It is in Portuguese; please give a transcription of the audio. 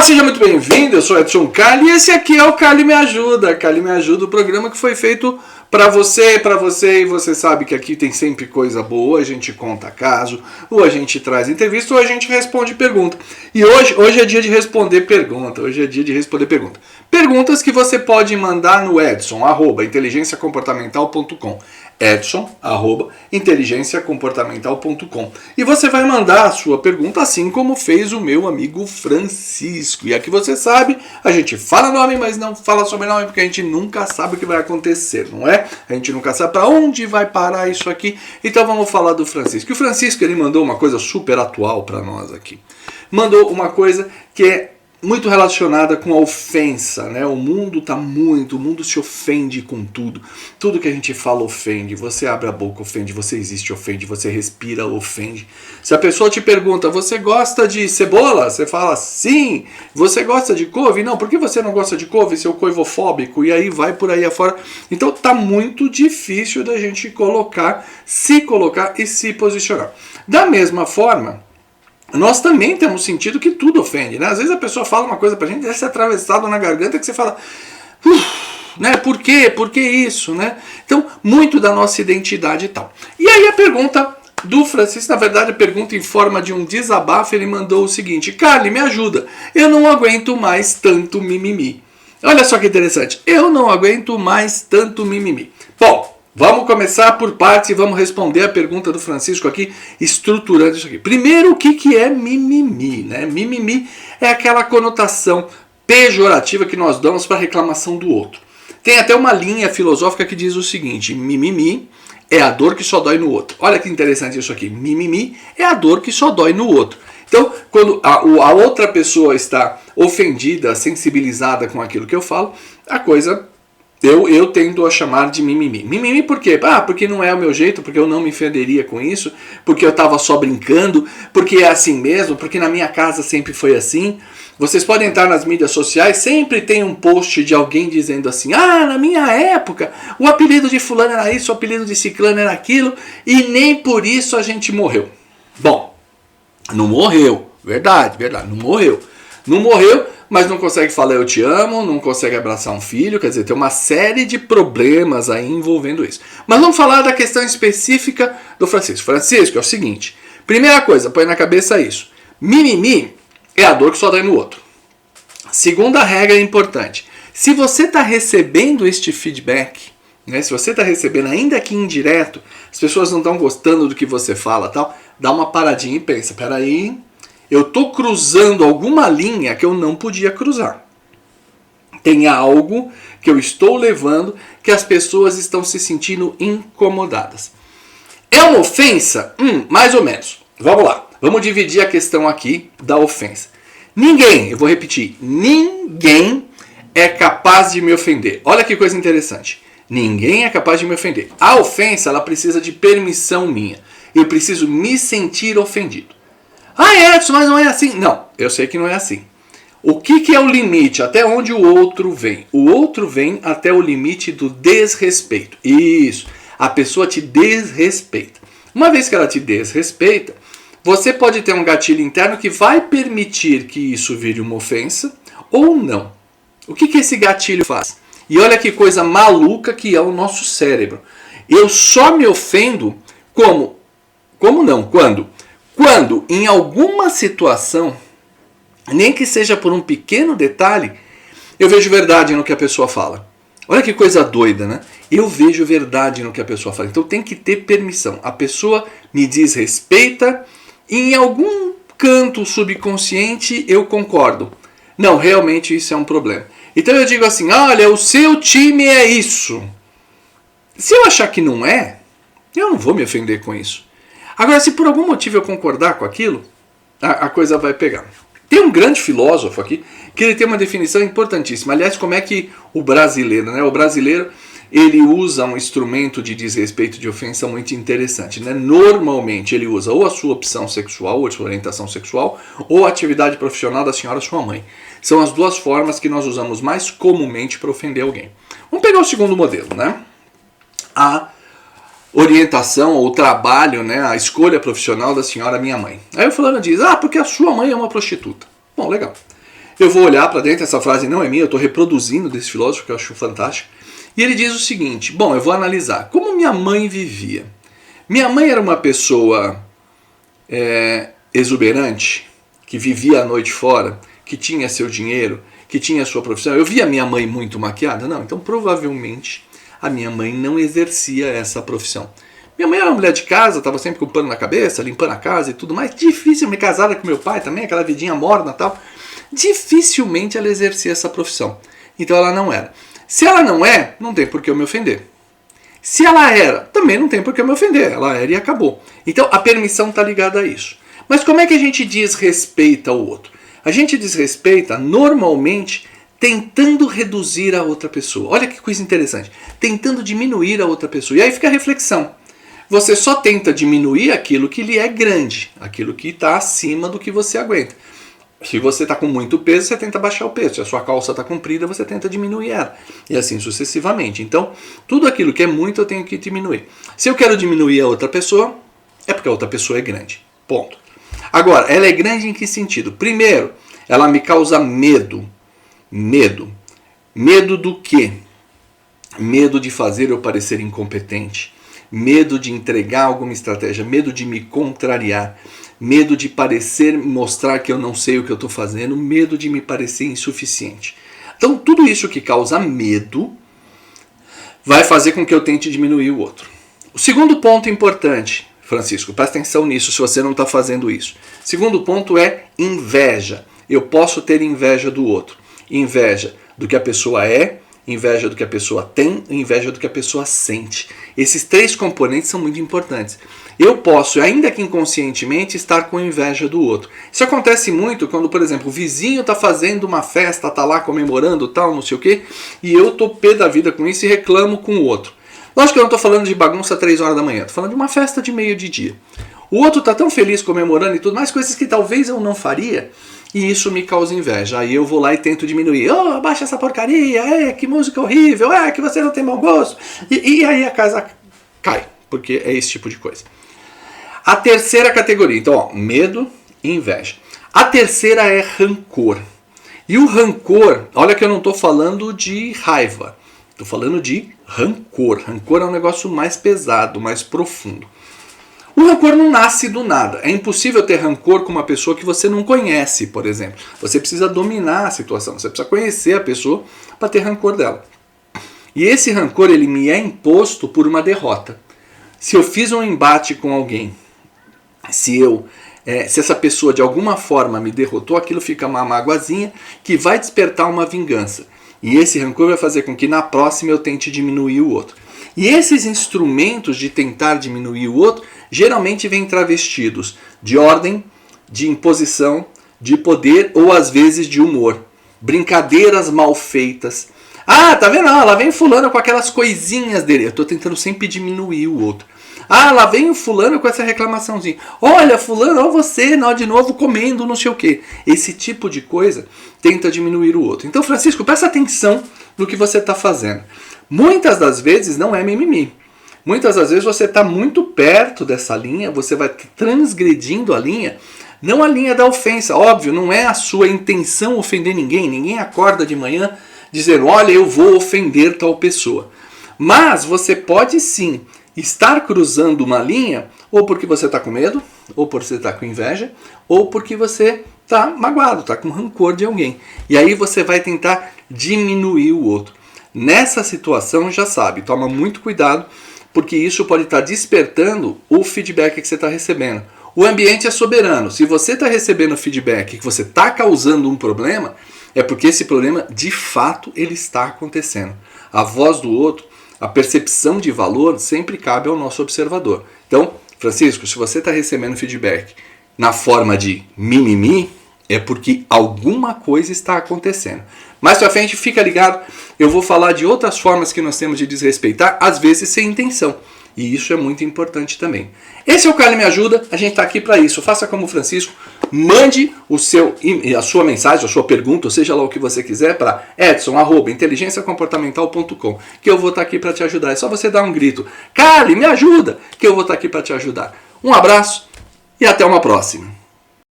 seja muito bem-vindo, eu sou Edson Cali e esse aqui é o Cali Me Ajuda. Cali Me Ajuda, o programa que foi feito para você, e você sabe que aqui tem sempre coisa boa, a gente conta caso, ou a gente traz entrevista, ou a gente responde pergunta. E hoje é dia de responder pergunta, Perguntas que você pode mandar no Edson, @inteligenciacomportamental.com. Edson, @inteligenciacomportamental.com. E você vai mandar a sua pergunta assim como fez o meu amigo Francisco. E aqui você sabe, a gente fala nome, mas não fala sobrenome, porque a gente nunca sabe o que vai acontecer, não é? A gente nunca sabe para onde vai parar isso aqui. Então vamos falar do Francisco. E o Francisco, ele mandou uma coisa super atual para nós aqui. Mandou uma coisa que é muito relacionada com a ofensa, né? O mundo se ofende com tudo. Tudo que a gente fala ofende. Você abre a boca, ofende. Você existe, ofende. Você respira, ofende. Se a pessoa te pergunta, você gosta de cebola? Você fala, sim. Você gosta de couve? Não. Por que você não gosta de couve? Seu coivofóbico. E aí vai por aí afora. Então tá muito difícil da gente se colocar e se posicionar. Da mesma forma, nós também temos sentido que tudo ofende, né? Às vezes a pessoa fala uma coisa pra gente, desce atravessado na garganta que você fala, né? Por quê? Por que isso, né? Então, muito da nossa identidade e tal. E aí a pergunta do Francisco, na verdade a pergunta em forma de um desabafo, ele mandou o seguinte: Cali, me ajuda, eu não aguento mais tanto mimimi. Olha só que interessante, eu não aguento mais tanto mimimi. Bom, vamos começar por partes e vamos responder a pergunta do Francisco aqui, estruturando isso aqui. Primeiro, o que é mimimi, né? Mimimi é aquela conotação pejorativa que nós damos para a reclamação do outro. Tem até uma linha filosófica que diz o seguinte: mimimi é a dor que só dói no outro. Olha que interessante isso aqui. Mimimi é a dor que só dói no outro. Então, quando a outra pessoa está ofendida, sensibilizada com aquilo que eu falo, a coisa eu tendo a chamar de mimimi. Mimimi por quê? Porque não é o meu jeito, porque eu não me ofenderia com isso, porque eu estava só brincando, porque é assim mesmo, porque na minha casa sempre foi assim. Vocês podem entrar nas mídias sociais, sempre tem um post de alguém dizendo assim: na minha época, o apelido de fulano era isso, o apelido de ciclano era aquilo, e nem por isso a gente morreu. Bom, não morreu, verdade, não morreu. Não morreu, mas não consegue falar eu te amo, não consegue abraçar um filho, quer dizer, tem uma série de problemas aí envolvendo isso. Mas vamos falar da questão específica do Francisco. Francisco, é o seguinte, primeira coisa, põe na cabeça isso. Mimimi é a dor que só dói no outro. Segunda regra importante, se você está recebendo este feedback, né, se você está recebendo, ainda que indireto, as pessoas não estão gostando do que você fala, tal, dá uma paradinha e pensa, peraí, eu estou cruzando alguma linha que eu não podia cruzar. Tem algo que eu estou levando que as pessoas estão se sentindo incomodadas. É uma ofensa? Mais ou menos. Vamos lá. Vamos dividir a questão aqui da ofensa. Ninguém, eu vou repetir, ninguém é capaz de me ofender. Olha que coisa interessante. Ninguém é capaz de me ofender. A ofensa, ela precisa de permissão minha. Eu preciso me sentir ofendido. Edson, mas não é assim. Não, eu sei que não é assim. O que é o limite? Até onde o outro vem? O outro vem até o limite do desrespeito. Isso, a pessoa te desrespeita. Uma vez que ela te desrespeita, você pode ter um gatilho interno que vai permitir que isso vire uma ofensa ou não. O que esse gatilho faz? E olha que coisa maluca que é o nosso cérebro. Eu só me ofendo como não? Quando em alguma situação, nem que seja por um pequeno detalhe, eu vejo verdade no que a pessoa fala. Olha que coisa doida, né? Eu vejo verdade no que a pessoa fala. Então tem que ter permissão. A pessoa me desrespeita e em algum canto subconsciente eu concordo. Não, realmente isso é um problema. Então eu digo assim, olha, o seu time é isso. Se eu achar que não é, eu não vou me ofender com isso. Agora, se por algum motivo eu concordar com aquilo, a coisa vai pegar. Tem um grande filósofo aqui que ele tem uma definição importantíssima. Aliás, como é que o brasileiro, né? O brasileiro, ele usa um instrumento de desrespeito, de ofensa muito interessante, né? Normalmente ele usa ou a sua opção sexual, ou a sua orientação sexual, ou a atividade profissional da senhora sua mãe. São as duas formas que nós usamos mais comumente para ofender alguém. Vamos pegar o segundo modelo, né? A orientação ou trabalho, né, a escolha profissional da senhora minha mãe. Aí o fulano diz, porque a sua mãe é uma prostituta. Bom, legal. eu vou olhar para dentro, essa frase não é minha, eu estou reproduzindo desse filósofo que eu acho fantástico. E ele diz o seguinte, bom, eu vou analisar, como minha mãe vivia? Minha mãe era uma pessoa exuberante, que vivia a noite fora, que tinha seu dinheiro, que tinha sua profissão. Eu via minha mãe muito maquiada? Não, então provavelmente a minha mãe não exercia essa profissão. Minha mãe era uma mulher de casa, estava sempre com pano na cabeça, limpando a casa e tudo mais. Dificilmente, casada com meu pai também, aquela vidinha morna e tal. Dificilmente ela exercia essa profissão. Então ela não era. Se ela não é, não tem por que eu me ofender. Se ela era, também não tem por que eu me ofender. Ela era e acabou. Então a permissão está ligada a isso. Mas como é que a gente desrespeita o outro? A gente desrespeita normalmente tentando reduzir a outra pessoa. Olha que coisa interessante. Tentando diminuir a outra pessoa. E aí fica a reflexão. Você só tenta diminuir aquilo que lhe é grande, aquilo que está acima do que você aguenta. Se você está com muito peso, você tenta baixar o peso. Se a sua calça está comprida, você tenta diminuir ela. E assim sucessivamente. Então, tudo aquilo que é muito, eu tenho que diminuir. Se eu quero diminuir a outra pessoa, é porque a outra pessoa é grande. Ponto. Agora, ela é grande em que sentido? Primeiro, ela me causa medo. Medo. Medo do quê? Medo de fazer eu parecer incompetente. Medo de entregar alguma estratégia. Medo de me contrariar. Medo de parecer, mostrar que eu não sei o que eu estou fazendo. Medo de me parecer insuficiente. Então, tudo isso que causa medo vai fazer com que eu tente diminuir o outro. O segundo ponto importante, Francisco, presta atenção nisso se você não está fazendo isso. Segundo ponto é inveja. Eu posso ter inveja do outro. Inveja do que a pessoa é, inveja do que a pessoa tem, inveja do que a pessoa sente. Esses três componentes são muito importantes. Eu posso, ainda que inconscientemente, estar com inveja do outro. Isso acontece muito quando, por exemplo, o vizinho está fazendo uma festa, está lá comemorando tal, não sei o quê, e eu estou pé da vida com isso e reclamo com o outro. Lógico que eu não estou falando de bagunça 3 horas da manhã, estou falando de uma festa de meio de dia. O outro está tão feliz comemorando e tudo mais, coisas que talvez eu não faria, e isso me causa inveja. Aí eu vou lá e tento diminuir. Oh, abaixa essa porcaria, que música horrível, que você não tem mau gosto. E aí a casa cai, porque é esse tipo de coisa. A terceira categoria, então, medo e inveja. A terceira é rancor. E o rancor, olha que eu não estou falando de raiva, estou falando de rancor. Rancor é um negócio mais pesado, mais profundo. O rancor não nasce do nada. É impossível ter rancor com uma pessoa que você não conhece, por exemplo. Você precisa dominar a situação, você precisa conhecer a pessoa para ter rancor dela. E esse rancor ele me é imposto por uma derrota. Se eu fiz um embate com alguém, se essa pessoa de alguma forma me derrotou, aquilo fica uma magoazinha que vai despertar uma vingança. E esse rancor vai fazer com que na próxima eu tente diminuir o outro. E esses instrumentos de tentar diminuir o outro geralmente vêm travestidos de ordem, de imposição, de poder ou às vezes de humor. Brincadeiras mal feitas. Ah, tá vendo? Lá vem fulano com aquelas coisinhas dele. Eu estou tentando sempre diminuir o outro. Lá vem o fulano com essa reclamaçãozinha. Olha, fulano, ó você, de novo comendo não sei o quê. Esse tipo de coisa tenta diminuir o outro. Então, Francisco, presta atenção no que você está fazendo. Muitas das vezes não é mimimi. Muitas das vezes você está muito perto dessa linha, você vai transgredindo a linha, não a linha da ofensa. Óbvio, não é a sua intenção ofender ninguém. Ninguém acorda de manhã dizendo, olha, eu vou ofender tal pessoa. Mas você pode sim estar cruzando uma linha, ou porque você está com medo, ou porque você está com inveja, ou porque você está magoado, está com rancor de alguém. E aí você vai tentar diminuir o outro. Nessa situação, já sabe, toma muito cuidado, porque isso pode estar despertando o feedback que você está recebendo. O ambiente é soberano. Se você está recebendo feedback que você está causando um problema, é porque esse problema, de fato, ele está acontecendo. A voz do outro, a percepção de valor sempre cabe ao nosso observador. Então, Francisco, se você está recebendo feedback na forma de mimimi, é porque alguma coisa está acontecendo. Mais pra frente, fica ligado, eu vou falar de outras formas que nós temos de desrespeitar, às vezes sem intenção. E isso é muito importante também. Esse é o Carly Me Ajuda, a gente está aqui para isso. Faça como o Francisco, mande a sua mensagem, a sua pergunta, ou seja lá o que você quiser, para edson@inteligenciacomportamental.com, que eu vou estar aqui para te ajudar. É só você dar um grito, Carly, me ajuda, que eu vou estar aqui para te ajudar. Um abraço e até uma próxima.